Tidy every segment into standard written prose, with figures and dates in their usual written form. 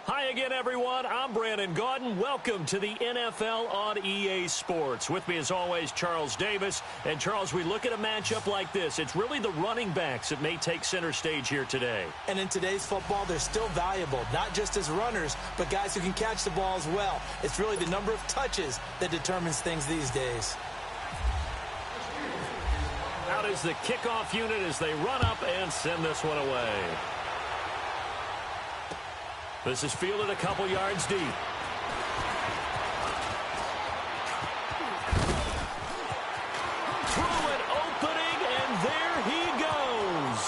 Hi again, everyone. I'm Brandon Gaudin. Welcome to the NFL on EA Sports. With me, as always, Charles Davis. And, Charles, we look at a matchup like this. It's really the running backs that may take center stage here today. And in today's football, they're still valuable, not just as runners, but guys who can catch the ball as well. It's really the number of touches that determines things these days. Out is the kickoff unit as they run up and send this one away. This is fielded a couple yards deep. Through an opening, and there he goes.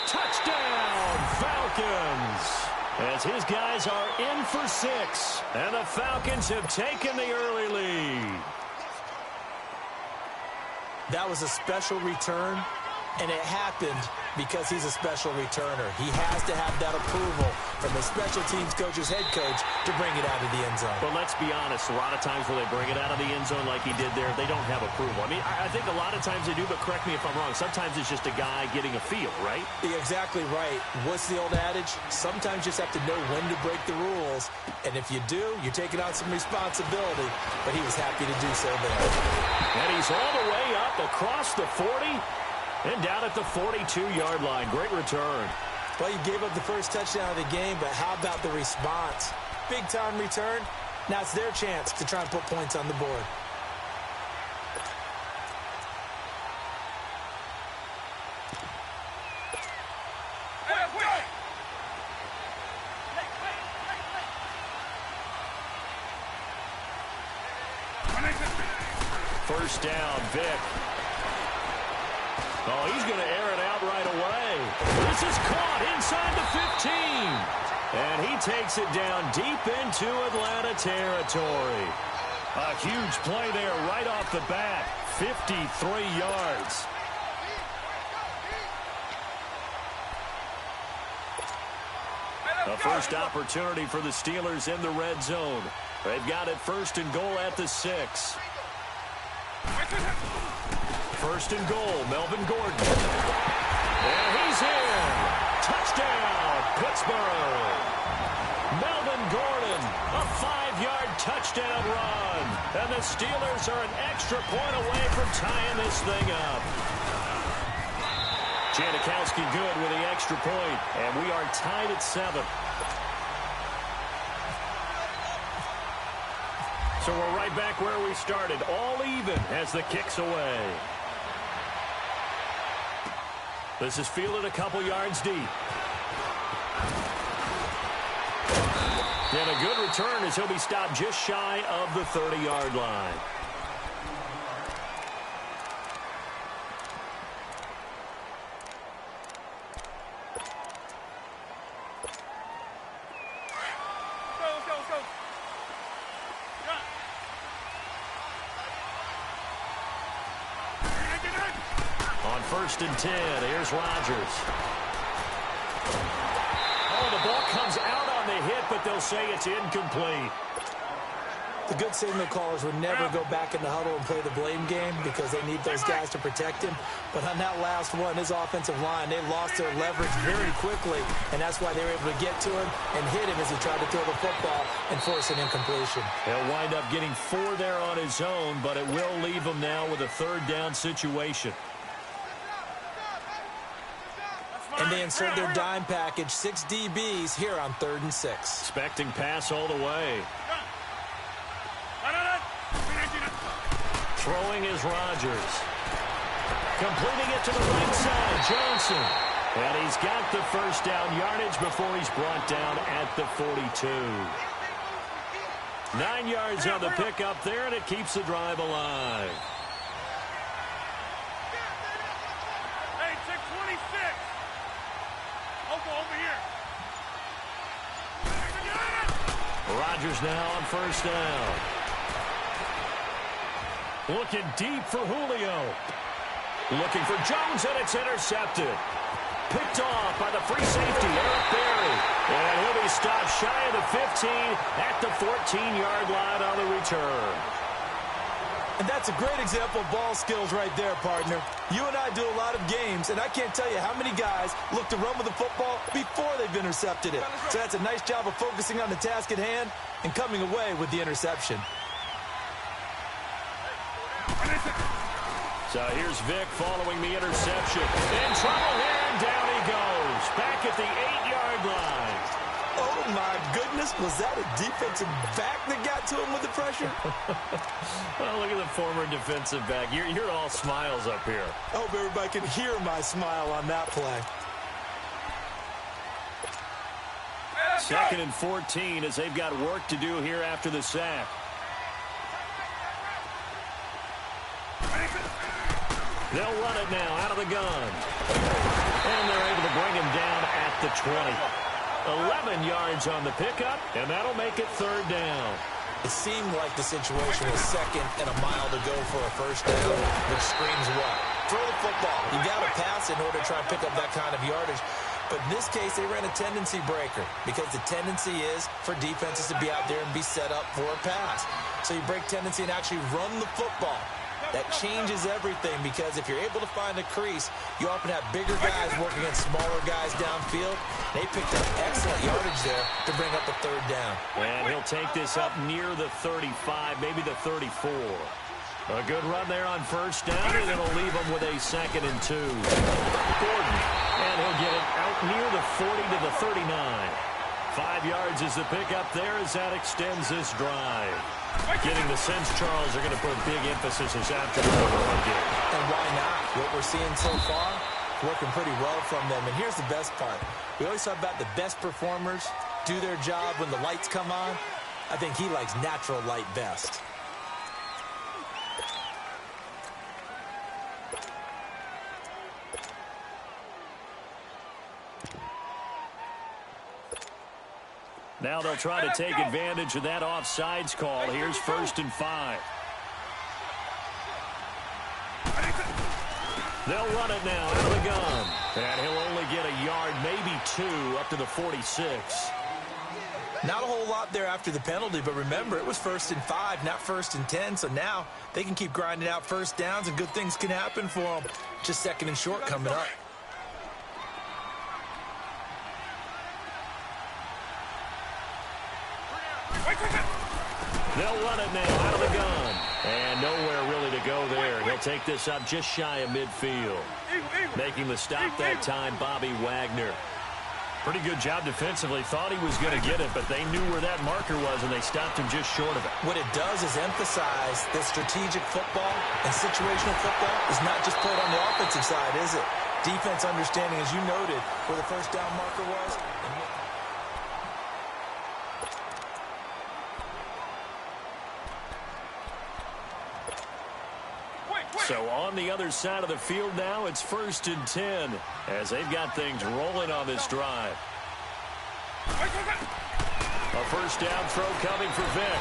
Touchdown, Falcons. As his guys are in for 6, and the Falcons have taken the early lead. That was a special return, and it happened because he's a special returner. He has to have that approval from the special teams coach's head coach to bring it out of the end zone. But let's be honest, a lot of times when they bring it out of the end zone like he did there, they don't have approval. I mean, I think a lot of times they do, but correct me if I'm wrong. Sometimes it's just a guy getting a feel, right? You're exactly right. What's the old adage? Sometimes you just have to know when to break the rules, and if you do, you're taking on some responsibility, but he was happy to do so there. And he's all the way up across the 40. And down at the 42-yard line. Great return. Well, you gave up the first touchdown of the game, but how about the response? Big-time return. Now it's their chance to try and put points on the board. First down, Vic. Oh, he's going to air it out right away. This is caught inside the 15. And he takes it down deep into Atlanta territory. A huge play there right off the bat. 53 yards. A first opportunity for the Steelers in the red zone. They've got it first and goal at the 6. First and goal, Melvin Gordon. And he's in. Touchdown, Pittsburgh. Melvin Gordon, a 5-yard touchdown run. And the Steelers are an extra point away from tying this thing up. Janikowski good with the extra point. And we are tied at 7. So we're right back where we started. All even as the kick's away. This is fielded a couple yards deep. And a good return as he'll be stopped just shy of the 30-yard line. First and 10. Here's Rodgers. Oh, the ball comes out on the hit, but they'll say it's incomplete. The good signal callers would never go back in the huddle and play the blame game because they need those guys to protect him. But on that last one, his offensive line, they lost their leverage very quickly, and that's why they were able to get to him and hit him as he tried to throw the football and force an incompletion. He'll wind up getting 4 there on his own, but it will leave him now with a third down situation. And they insert their dime package, 6 DBs here on 3rd and 6. Expecting pass all the way. Throwing is Rodgers. Completing it to the right side, Johnson. And he's got the first down yardage before he's brought down at the 42. 9 yards on the pickup there, and it keeps the drive alive. Hey, 626. Over here. Rodgers now on first down. Looking deep for Julio. Looking for Jones, and it's intercepted. Picked off by the free safety, Eric Berry. And he'll be stopped shy of the 15 at the 14-yard line on the return. And that's a great example of ball skills right there, partner. You and I do a lot of games, and I can't tell you how many guys look to run with the football before they've intercepted it. So that's a nice job of focusing on the task at hand and coming away with the interception. So here's Vic following the interception. In trouble here, and down he goes. Back at the 8-yard line. Oh, my goodness. Was that a defensive back that got to him with the pressure? Well, look at the former defensive back. You're all smiles up here. I hope everybody can hear my smile on that play. 2nd and 14 as they've got work to do here after the sack. They'll run it now out of the gun. And they're able to bring him down at the 20. 11 yards on the pickup, and that'll make it 3rd down. It seemed like the situation was 2nd and a mile to go for a 1st down, which screams what? Throw the football. You got to pass in order to try and pick up that kind of yardage. But in this case, they ran a tendency breaker because the tendency is for defenses to be out there and be set up for a pass. So you break tendency and actually run the football. That changes everything because if you're able to find a crease, you often have bigger guys working against smaller guys downfield. They picked up excellent yardage there to bring up a 3rd down. And he'll take this up near the 35, maybe the 34. A good run there on 1st down, and it'll leave him with a 2nd and 2. Gordon, and he'll get it out near the 40 to the 39. 5 yards is the pickup there as that extends this drive. Getting the sense, Charles, are going to put big emphasis this afternoon on the run game. And why not? What we're seeing so far, working pretty well from them. And here's the best part. We always talk about the best performers do their job when the lights come on. I think he likes natural light best. Now they'll try to take advantage of that offsides call. Here's 1st and 5. They'll run it now out of the gun. And he'll only get a yard, maybe 2, up to the 46. Not a whole lot there after the penalty, but remember, it was 1st and 5, not 1st and 10. So now they can keep grinding out 1st downs, and good things can happen for them. Just 2nd and short coming up. They'll run it now out of the gun. And nowhere really to go there. He'll take this up just shy of midfield. Making the stop that time, Bobby Wagner. Pretty good job defensively. Thought he was going to get it, but they knew where that marker was, and they stopped him just short of it. What it does is emphasize that strategic football and situational football is not just played on the offensive side, is it? Defense understanding, as you noted, where the 1st down marker was. So on the other side of the field now, it's 1st and 10 as they've got things rolling on this drive. A 1st down throw coming for Vic.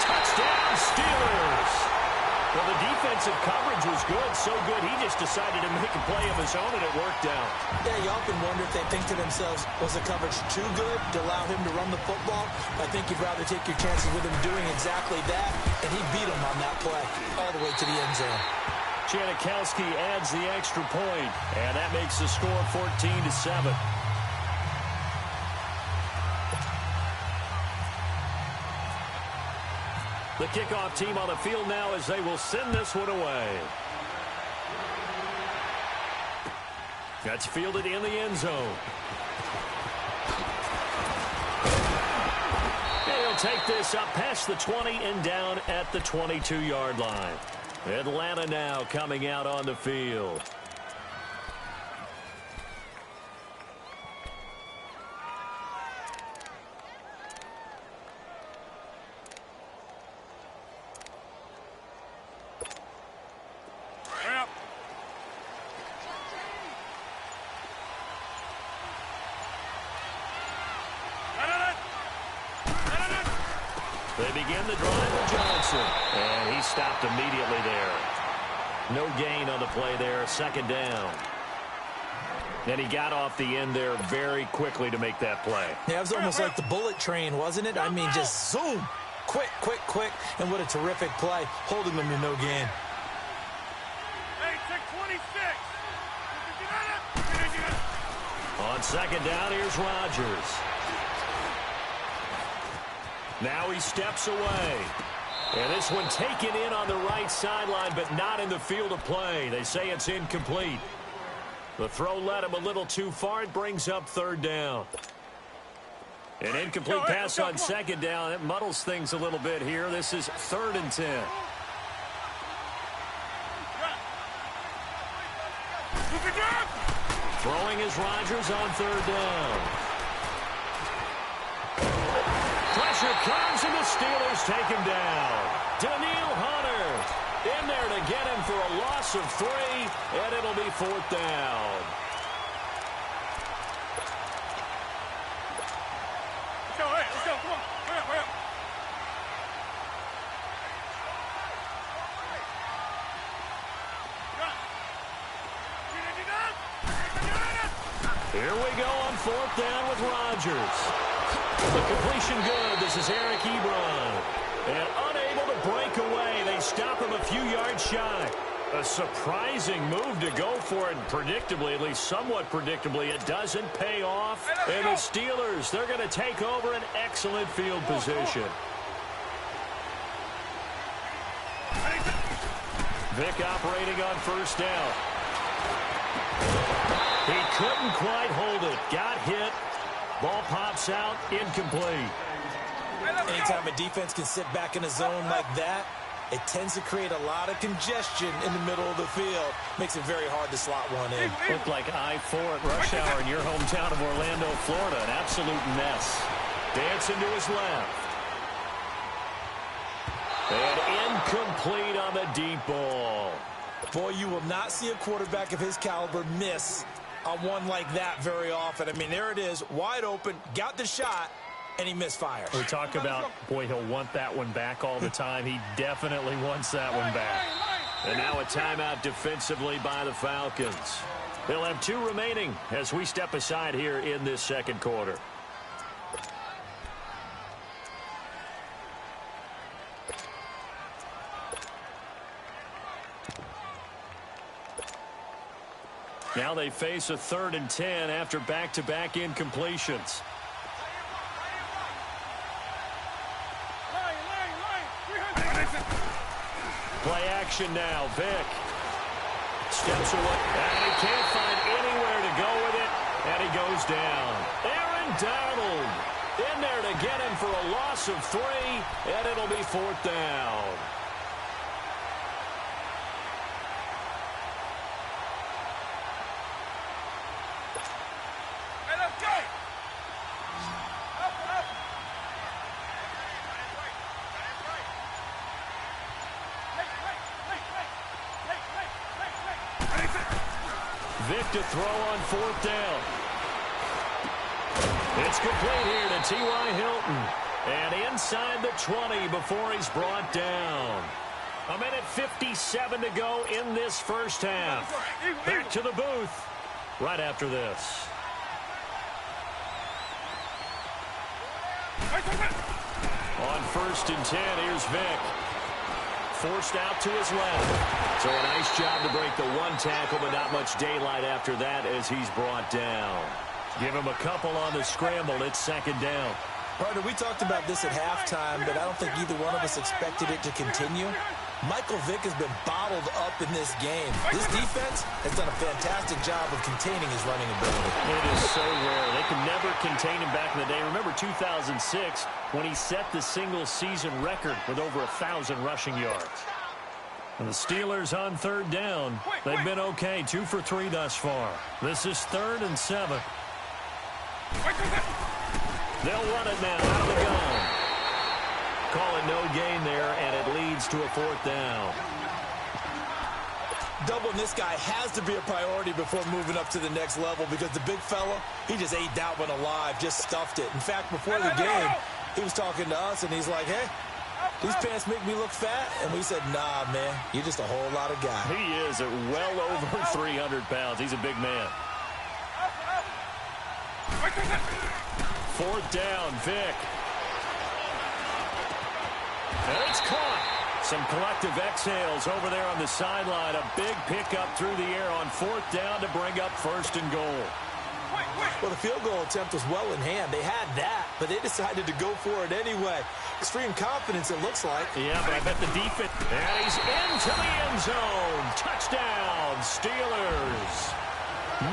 Touchdown, Steelers! Well, the defensive coverage was good, so good he just decided to make a play of his own, and it worked out. Yeah, you often wonder if they think to themselves, was the coverage too good to allow him to run the football? I think you'd rather take your chances with him doing exactly that, and he beat him on that play all the way to the end zone. Janikowski adds the extra point, and that makes the score 14-7. The kickoff team on the field now as they will send this one away. That's fielded in the end zone. He'll take this up past the 20 and down at the 22-yard line. Atlanta now coming out on the field. They begin the drive with Johnson. And he stopped immediately there. No gain on the play there. Second down. And he got off the end there very quickly to make that play. Yeah, it was almost like the bullet train, wasn't it? I mean, just zoom. Quick, quick, quick. And what a terrific play, holding them to no gain. Hey, check 26. On second down, here's Rodgers. Now he steps away. And this one taken in on the right sideline, but not in the field of play. They say it's incomplete. The throw led him a little too far. It brings up third down. An incomplete pass on second down. It muddles things a little bit here. This is 3rd and 10. Throwing is Rodgers on 3rd down. Pressure comes, and the Steelers take him down. Daniil Hunter in there to get him for a loss of 3, and it'll be 4th down. Let's go, let's go, come on. Hurry up. Here we go on 4th down with Rodgers. The completion good. This is Eric Ebron. And unable to break away. They stop him a few yards shy. A surprising move to go for it. Predictably, at least somewhat predictably, it doesn't pay off. And the Steelers, they're going to take over an excellent field position. Vick operating on 1st down. He couldn't quite hold it. Got hit. Ball pops out. Incomplete. Anytime a defense can sit back in a zone like that, it tends to create a lot of congestion in the middle of the field. Makes it very hard to slot one in. Looked like I-4 at rush hour in your hometown of Orlando, Florida. An absolute mess. Dancing to his left. And incomplete on the deep ball. Boy, you will not see a quarterback of his caliber miss on one like that very often. I mean, there it is, wide open, got the shot, and he misfires. We talk about, boy, he'll want that one back all the time. He definitely wants that one back. And now a timeout defensively by the Falcons. They'll have 2 remaining as we step aside here in this second quarter. Now they face a 3rd and 10 after back-to-back incompletions. Play action now. Vick steps away. And he can't find anywhere to go with it. And he goes down. Aaron Donald in there to get him for a loss of 3. And it'll be 4th down. Vick to throw on 4th down. It's complete here to T.Y. Hilton. And inside the 20 before he's brought down. 1:57 to go in this first half. Back to the booth right after this. On 1st and 10, here's Vick. Forced out to his left. So a nice job to break the 1 tackle, but not much daylight after that as he's brought down. Give him a couple on the scramble. It's 2nd down. Partner, we talked about this at halftime, but I don't think either one of us expected it to continue. Michael Vick has been bottled up in this game. This defense has done a fantastic job of containing his running ability. It is so rare. They can never contain him back in the day. Remember 2006 when he set the single-season record with over 1,000 rushing yards. And the Steelers on 3rd down. They've been okay. 2 for 3 thus far. This is 3rd and 7. They'll run it now out of the gun. Call it no gain there, and it leads to a 4th down. Doubling this guy has to be a priority before moving up to the next level because the big fella, he just ate that one alive, just stuffed it. In fact, before the game, he was talking to us, and he's like, hey, These pants make me look fat. And we said, nah, man, you're just a whole lot of guy. He is at well over 300 pounds. He's a big man. Fourth down, Vic. And it's caught. Some collective exhales over there on the sideline. A big pickup through the air on fourth down to bring up first and goal. Well, the field goal attempt was well in hand. They had that, but they decided to go for it anyway. Extreme confidence, it looks like. Yeah, but I bet the defense. And he's into the end zone. Touchdown, Steelers.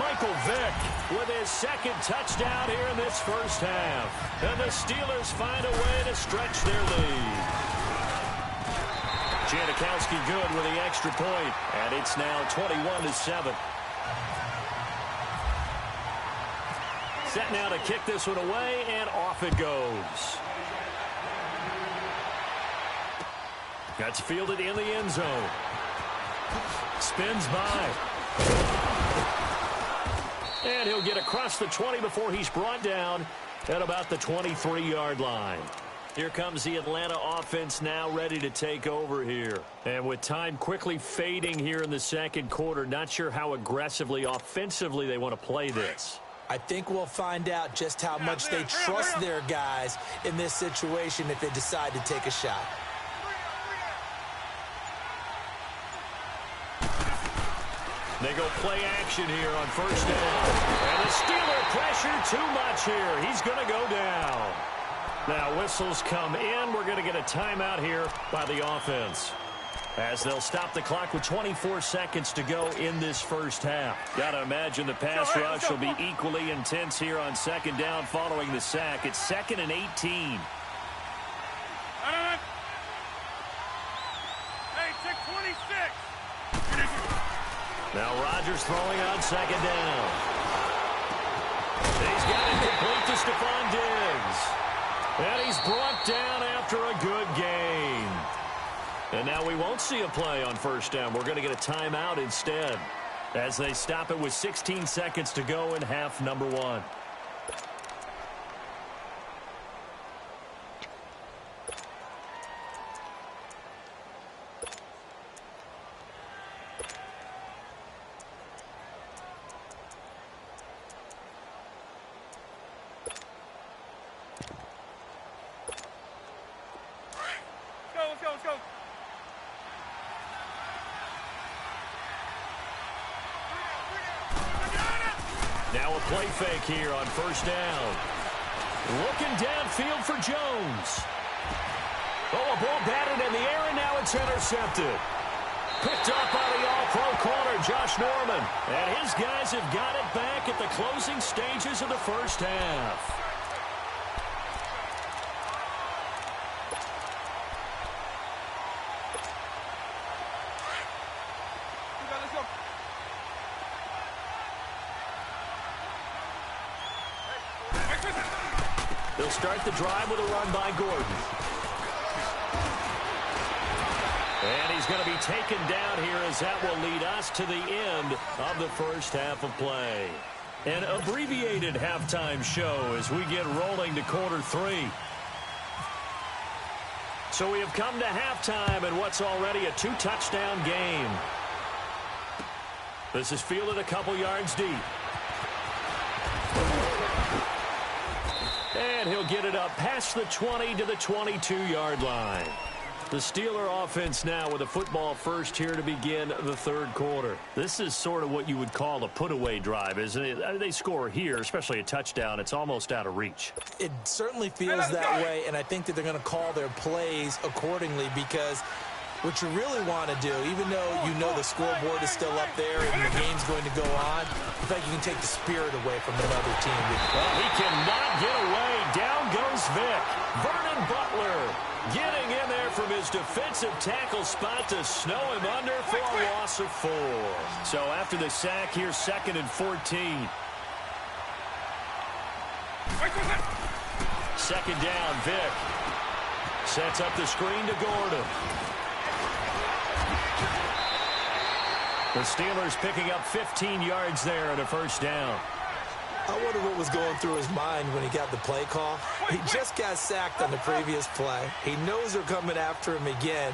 Michael Vick with his second touchdown here in this first half. And the Steelers find a way to stretch their lead. Janikowski good with the extra point. And it's now 21-7. Set now to kick this one away, and off it goes. That's fielded in the end zone. Spins by. And he'll get across the 20 before he's brought down at about the 23-yard line. Here comes the Atlanta offense now ready to take over here. And with time quickly fading here in the second quarter, not sure how aggressively, offensively they want to play this. I think we'll find out just how much they trust their guys in this situation if they decide to take a shot. They go play action here on first down. And the Steeler pressure too much here. He's going to go down. Now whistles come in. We're going to get a timeout here by the offense, as they'll stop the clock with 24 seconds to go in this first half. Got to imagine the pass rush will be equally intense here on second down following the sack. It's 2nd and 18. Hey, check 26. Now Rodgers throwing on second down. He's got it complete to Stephon Diggs. And he's brought down after a good gain. And now we won't see a play on first down. We're going to get a timeout instead, as they stop it with 16 seconds to go in half number one. Let's go. Now a play fake here on first down. Looking downfield for Jones. Oh, a ball batted in the air, and now it's intercepted. Picked up by the all-pro corner, Josh Norman. And his guys have got it back at the closing stages of the first half. They'll start the drive with a run by Gordon. And he's going to be taken down here, as that will lead us to the end of the first half of play. An abbreviated halftime show as we get rolling to quarter three. So we have come to halftime in what's already a two-touchdown game. This is fielded a couple yards deep. And he'll get it up past the 20 to the 22-yard line. The Steeler offense now with a football first here to begin the third quarter. This is sort of what you would call a put-away drive, isn't it? They score here, especially a touchdown. It's almost out of reach. It certainly feels that way, and I think that they're going to call their plays accordingly, because what you really want to do, even though you know the scoreboard is still up there and the game's going to go on, I think you can take the spirit away from another team. Well, he cannot get away. Down goes Vic. Vernon Butler getting in there from his defensive tackle spot to snow him under for a loss of 4. So after the sack, here's 2nd and 14. Second down, Vic. Sets up the screen to Gordon. The Steelers picking up 15 yards there at a first down. I wonder what was going through his mind when he got the play call. He just got sacked on the previous play. He knows they're coming after him again.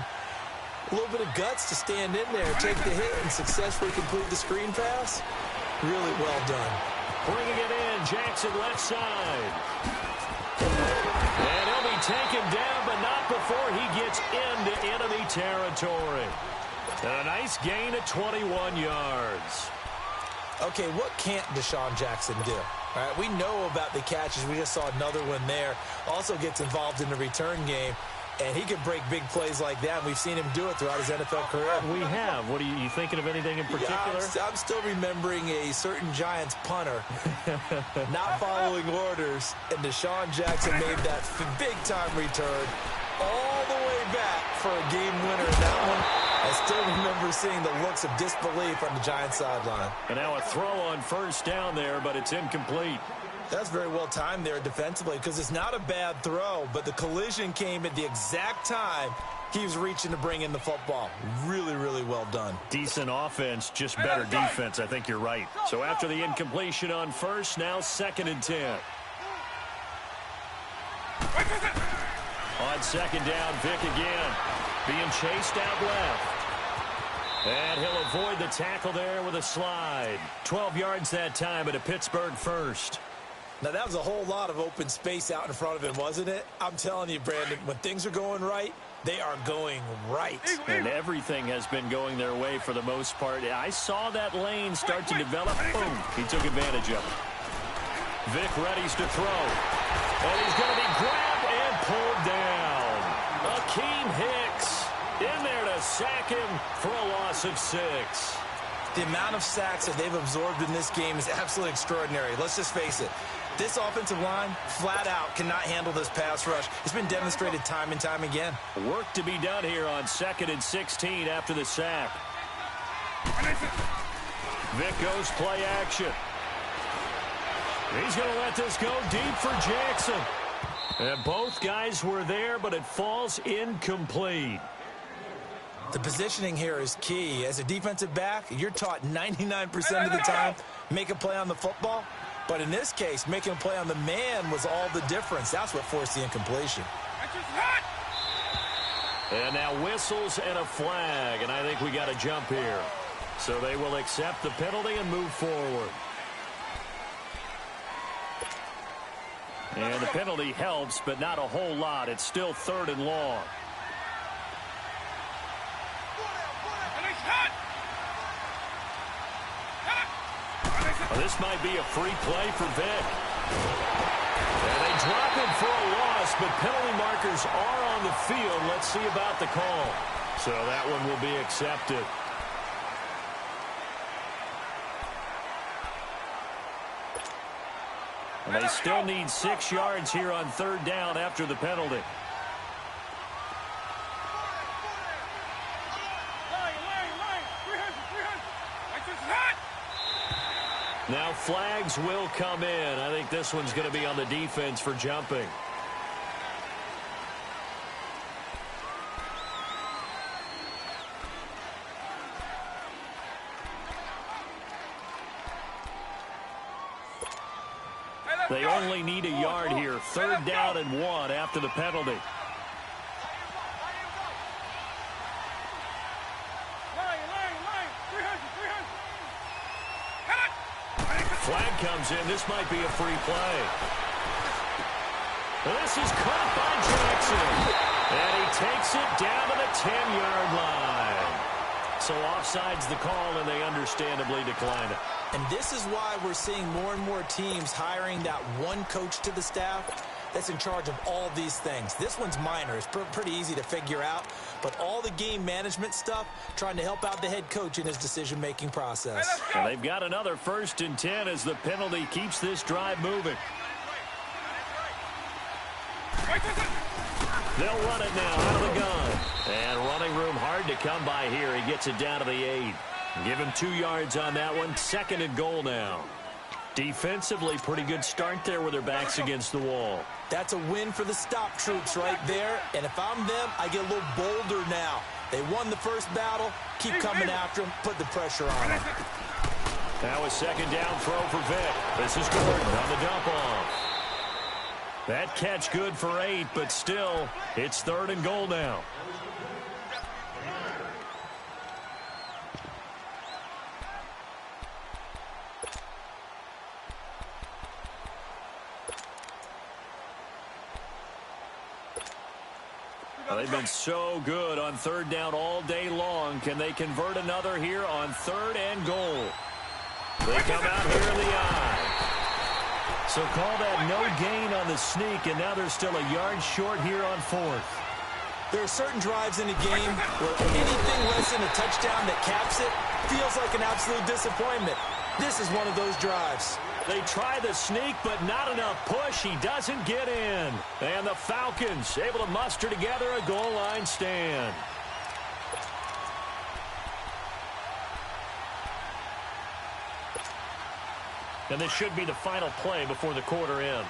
A little bit of guts to stand in there, take the hit, and successfully complete the screen pass. Really well done. Bringing it in, Jackson left side. And he'll be taken down, but not before he gets into enemy territory. And a nice gain of 21 yards. Okay, what can't Deshaun Jackson do? All right, we know about the catches. We just saw another one there. Also gets involved in the return game. And he can break big plays like that. We've seen him do it throughout his NFL career. We have. What are you thinking of anything in particular? Yeah, I'm still remembering a certain Giants punter not following orders, and Deshaun Jackson made that big-time return all the way back for a game winner in that one. I still remember seeing the looks of disbelief on the Giants sideline. And now a throw on first down there, but it's incomplete. That's very well timed there defensively because it's not a bad throw, but the collision came at the exact time he was reaching to bring in the football. Really, really well done. Decent offense, just better defense. I think you're right. So after the incompletion on first, now 2nd and 10. On 2nd down, Vick again. Being chased out left. And he'll avoid the tackle there with a slide. 12 yards that time at a Pittsburgh first. Now, that was a whole lot of open space out in front of him, wasn't it? I'm telling you, Brandon, when things are going right, they are going right. And everything has been going their way for the most part. I saw that lane start to develop. Boom. He took advantage of it. Vick readies to throw. And he's going to be grabbed and pulled down. Akeem Hicks in there to sack him for a loss of 6. The amount of sacks that they've absorbed in this game is absolutely extraordinary. Let's just face it. This offensive line, flat out, cannot handle this pass rush. It's been demonstrated time and time again. Work to be done here on 2nd and 16 after the sack. Vick goes play action. He's going to let this go deep for Jackson. And both guys were there, but it falls incomplete. The positioning here is key. As a defensive back, you're taught 99% of the time, make a play on the football. But in this case, making a play on the man was all the difference. That's what forced the incompletion. And now whistles and a flag, and I think we got a jump here. So they will accept the penalty and move forward. And the penalty helps, but not a whole lot. It's still 3rd and long. Well, this might be a free play for Vick. And they drop him for a loss, but penalty markers are on the field. Let's see about the call. So that one will be accepted. And they still need 6 yards here on 3rd down after the penalty. Now flags will come in. I think this one's going to be on the defense for jumping. They only need a yard here. 3rd down and 1 after the penalty. Flag comes in. This might be a free play. This is caught by Jackson. And he takes it down to the 10-yard line. So offside's the call, and they understandably decline it. And this is why we're seeing more and more teams hiring that one coach to the staff that's in charge of all these things. This one's minor. It's pretty easy to figure out. But all the game management stuff, trying to help out the head coach in his decision-making process. And they've got another 1st and 10 as the penalty keeps this drive moving. They'll run it now out of the gun. And running room hard to come by here. He gets it down to the 8. Give him 2 yards on that one. 2nd and goal now. Defensively, pretty good start there with their backs against the wall. That's a win for the stop troops right there. And if I'm them, I get a little bolder now. They won the first battle. Keep coming after them. Put the pressure on them. Now a second down throw for Vic. This is Gordon on the dump off. That catch good for 8, but still, it's 3rd and goal now. Well, they've been so good on 3rd down all day long. Can they convert another here on 3rd and goal? They come out here in the eye. So call that no gain on the sneak, and now they're still a yard short here on 4th. There are certain drives in a game where anything less than a touchdown that caps it feels like an absolute disappointment. This is one of those drives. They try the sneak, but not enough push. He doesn't get in. And the Falcons able to muster together a goal line stand. And this should be the final play before the quarter ends.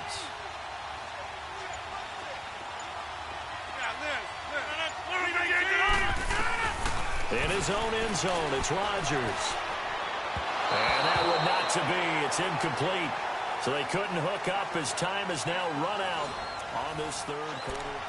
In his own end zone, it's Rodgers. And that would not to be. It's incomplete. So they couldn't hook up as time has now run out on this 3rd quarter.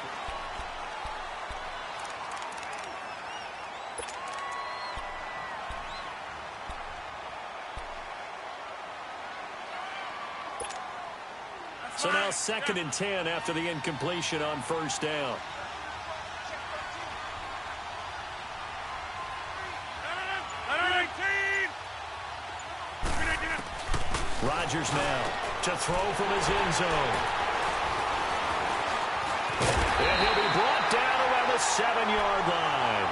So now 2nd and 10 after the incompletion on 1st down. Rodgers now to throw from his end zone. And he'll be brought down around the 7-yard line.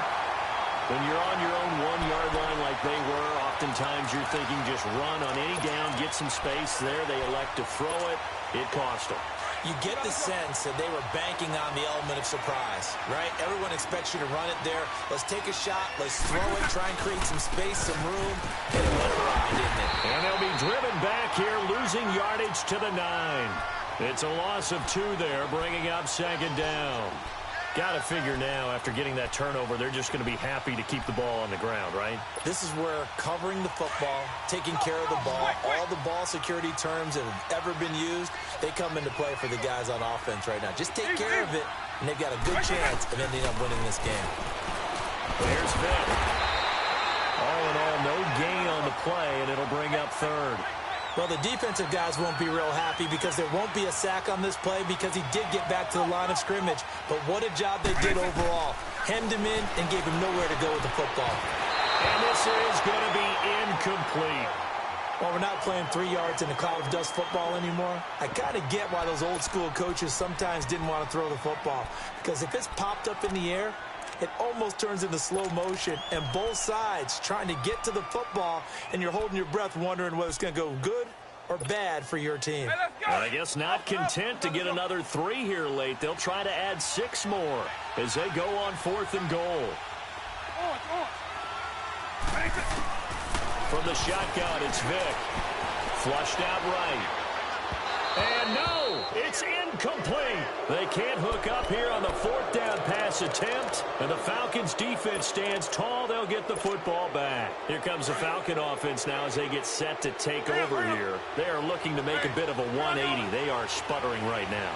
When you're on your own 1-yard line like they were, oftentimes you're thinking just run on any down, get some space there. They elect to throw it. It cost them. You get the sense that they were banking on the element of surprise, right? Everyone expects you to run it there. Let's take a shot. Let's throw it. Try and create some space, some room. And it went awry, didn't it? And they'll be driven back here, losing yardage to the 9. It's a loss of 2 there, bringing up 2nd down. Got to figure now, after getting that turnover, they're just going to be happy to keep the ball on the ground, right? This is where covering the football, taking care of the ball, all the ball security terms that have ever been used, they come into play for the guys on offense right now. Just take care of it, and they've got a good chance of ending up winning this game. There's Vic. All in all, no gain on the play, and it'll bring up 3rd. Well, the defensive guys won't be real happy because there won't be a sack on this play because he did get back to the line of scrimmage. But what a job they did overall. Hemmed him in and gave him nowhere to go with the football. And this is going to be incomplete. Well, we're not playing 3 yards in a cloud of dust football anymore. I kind of get why those old school coaches sometimes didn't want to throw the football. Because if it's popped up in the air, it almost turns into slow motion, and both sides trying to get to the football, and you're holding your breath wondering whether it's going to go good or bad for your team. And I guess not content to get another 3 here late. They'll try to add 6 more as they go on 4th and goal. From the shotgun, it's Vic. Flushed out right. And no, it's incomplete. They can't hook up here on the 4th down pass attempt. And the Falcons defense stands tall. They'll get the football back. Here comes the Falcon offense now as they get set to take over here. They are looking to make a bit of a 180. They are sputtering right now.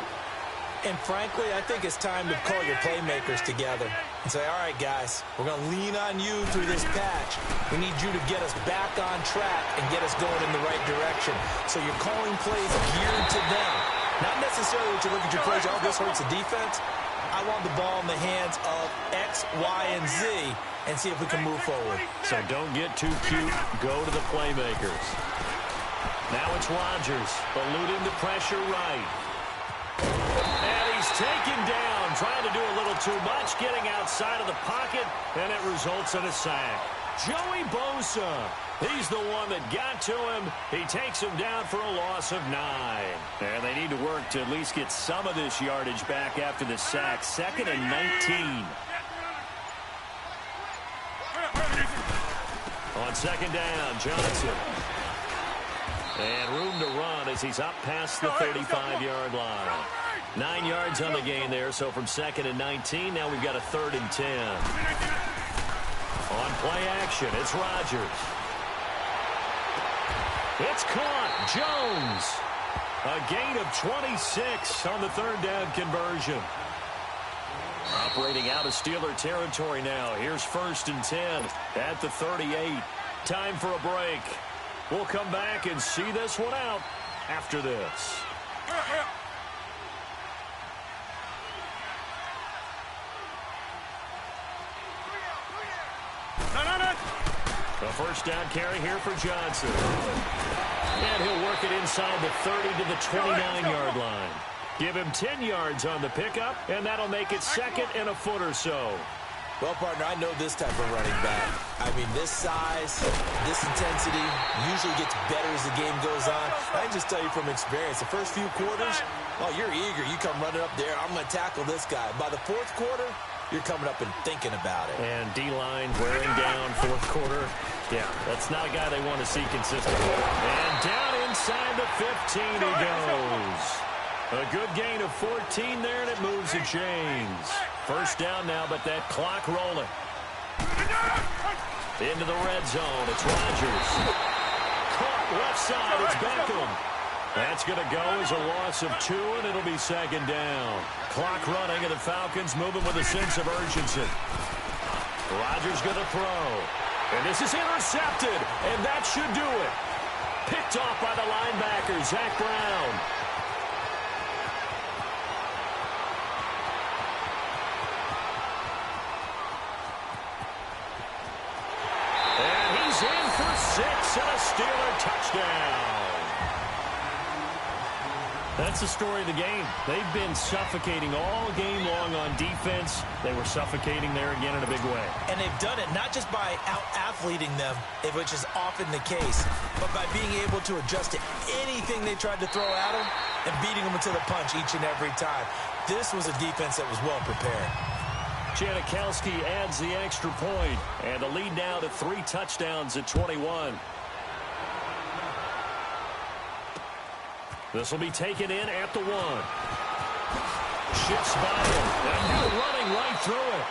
And frankly, I think it's time to call your playmakers together and say, all right, guys, we're going to lean on you through this patch. We need you to get us back on track and get us going in the right direction. So you're calling plays geared to them. Not necessarily that you look at your plays, oh, this hurts the defense. I want the ball in the hands of X, Y, and Z and see if we can move forward. So don't get too cute. Go to the playmakers. Now it's Rodgers. Eluding the pressure right. And he's taken down, trying to do a little too much, getting outside of the pocket, and it results in a sack. Joey Bosa, he's the one that got to him. He takes him down for a loss of 9. And they need to work to at least get some of this yardage back after the sack. 2nd and 19. On 2nd down, Johnson. And room to run as he's up past the 35-yard line. 9 yards on the gain there, so from 2nd and 19, now we've got a 3rd and 10. On play action, it's Rodgers. It's caught. Jones. A gain of 26 on the third down conversion. Operating out of Steeler territory now. Here's 1st and 10 at the 38. Time for a break. We'll come back and see this one out after this. A first down carry here for Johnson. And he'll work it inside the 30 to the 29-yard line. Give him 10 yards on the pickup, and that'll make it 2nd and a foot or so. Well, partner, I know this type of running back. I mean, this size, this intensity usually gets better as the game goes on. I can just tell you from experience, the first few quarters, oh, you're eager. You come running up there, I'm going to tackle this guy. By the 4th quarter, you're coming up and thinking about it. And D-line wearing down 4th quarter. Yeah, that's not a guy they want to see consistently. And down inside the 15 he goes. A good gain of 14 there, and it moves the chains. First down now, but that clock rolling. Into the red zone. It's Rodgers. Caught left side. It's Beckham. That's going to go as a loss of 2, and it'll be 2nd down. Clock running, and the Falcons moving with a sense of urgency. Rodgers going to throw. And this is intercepted, and that should do it. Picked off by the linebacker, Zach Brown. And he's in for 6 and a Steeler touchdown. That's the story of the game. They've been suffocating all game long on defense. They were suffocating there again in a big way. And they've done it not just by out-athleting them, which is often the case, but by being able to adjust to anything they tried to throw at them and beating them to the punch each and every time. This was a defense that was well prepared. Janikowski adds the extra point, and the lead now to 3 touchdowns at 21. This will be taken in at the 1. Shifts by him. And now running right through it.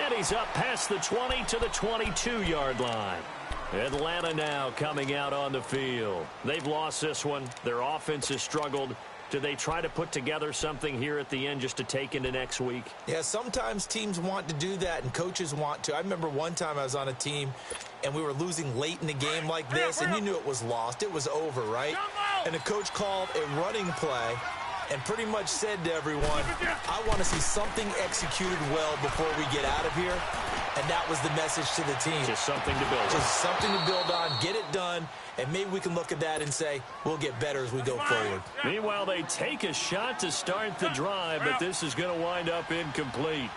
And he's up past the 20 to the 22-yard line. Atlanta now coming out on the field. They've lost this one. Their offense has struggled. Do they try to put together something here at the end just to take into next week? Yeah, sometimes teams want to do that and coaches want to. I remember one time I was on a team and we were losing late in the game like this, and you knew it was lost. It was over, right? And the coach called a running play and pretty much said to everyone, I want to see something executed well before we get out of here. And that was the message to the team. Just something to build on. Just something to build on, get it done, and maybe we can look at that and say, we'll get better as we go forward. Meanwhile, they take a shot to start the drive, but this is going to wind up incomplete.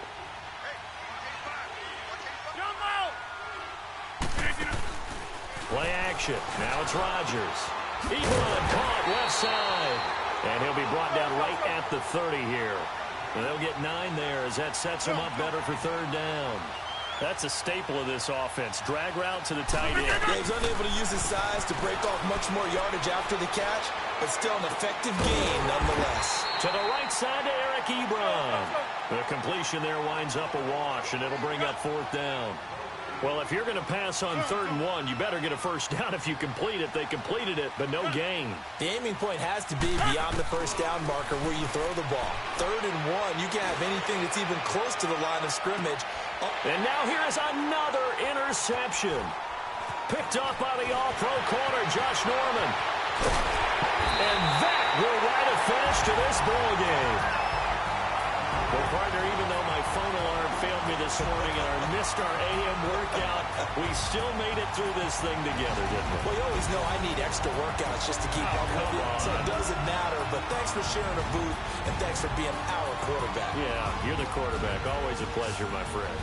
Play action. Now it's Rodgers. Ebron caught left side. And he'll be brought down right at the 30 here. And they'll get 9 there as that sets them up better for 3rd down. That's a staple of this offense. Drag route to the tight end. Yeah, he's unable to use his size to break off much more yardage after the catch, but still an effective gain nonetheless. To the right side to Eric Ebron. The completion there winds up a wash, and it'll bring up 4th down. Well, if you're going to pass on 3rd and 1, you better get a first down if you complete it. They completed it, but no gain. The aiming point has to be beyond the first down marker where you throw the ball. 3rd and 1, you can't have anything that's even close to the line of scrimmage. Oh. And now here is another interception. Picked off by the all-pro corner, Josh Norman. And that will write a finish to this ball game. Well, partner, even though my phone alarm failed me this morning and I missed our AM workout, we still made it through this thing together, didn't we? Well, you always know I need extra workouts just to keep up with you, so it doesn't matter. But thanks for sharing a booth, and thanks for being our quarterback. Yeah, you're the quarterback. Always a pleasure, my friend.